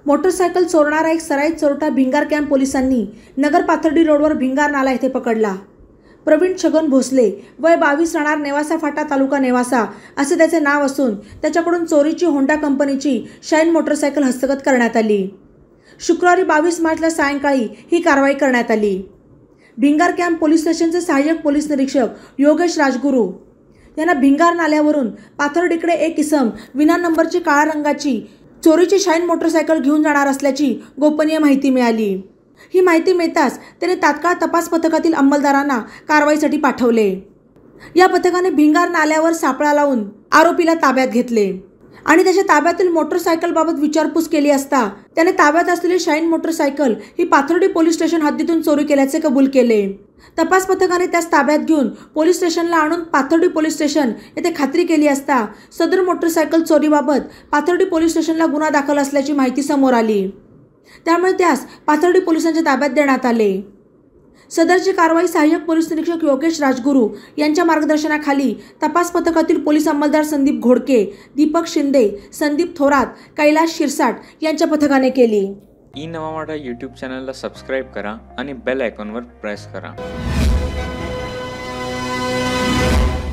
Motorcycle चोरणारा एक सराईत चोरटा Bhingar camp पोलिसांनी नगर पाथर्डी रोडवर भिंगार नाला येथे पकडला। प्रवीण छगन भोसले वय 22 राहणार नेवासा फाटा तालुका नेवासा असे त्याचे नाव असून त्याच्याकडून चोरीची होंडा कंपनीची शाईन मोटरसायकल हस्तगत करण्यात आली। शुक्रवारी 22 मार्चला सायंकाळी ही कारवाई करण्यात आली। भिंगार कॅम्प पोलीस स्टेशनचे सहाय्यक पोलीस निरीक्षक योगेश राजगुरू यांना भिंगार नाल्यावरून पाथर्डीकडे एक इसम विना नंबरची काळ्या रंगाची चोरीची शाईन मोटरसायकल घेऊन जाणार असल्याची गोपनीय माहिती मिळाली। ही माहिती मिळताच त्याने तात्काळ तपास पथकातील अंमलदारांना कारवाईसाठी पाठवले। या पथकाने भिंगार नाल्यावर सापळा लावून आरोपीला ताब्यात घेतले आणि त्याच्या ताब्यातील मोटरसायकलबाबत विचारपूस केली असता त्याने ताब्यात असलेली शाईन मोटरसायकल ही पाथर्डी पोलीस स्टेशन हद्दीतून चोरी केल्याचे कबूल केले। तपास पथकाने त्यास ताब्यात घेऊन पोलीस स्टेशनला आणून पाथर्डी पोलीस स्टेशन येथे खात्री केली असता सदर मोटरसायकल चोरीबाबत पाथर्डी पोलीस स्टेशनला गुन्हा दाखल असल्याची माहिती समोर आली। त्यामुळे त्यास पाथर्डी पोलिसांच्या ताब्यात देण्यात आले। सदरची कारवाई सहाय्यक पोलीस निरीक्षक योगेश राजगुरू यांच्या मार्गदर्शनाखाली तपास पथकातील पोलीस अंमलदार संदीप घोडके, दीपक शिंदे, संदीप थोरात, कैलाश शिरसाट यांच्या पथकाने केली। ई नवा मराठा यूट्यूब चॅनलला सबस्क्राईब करा आणि बेल आयकॉनवर प्रेस करा।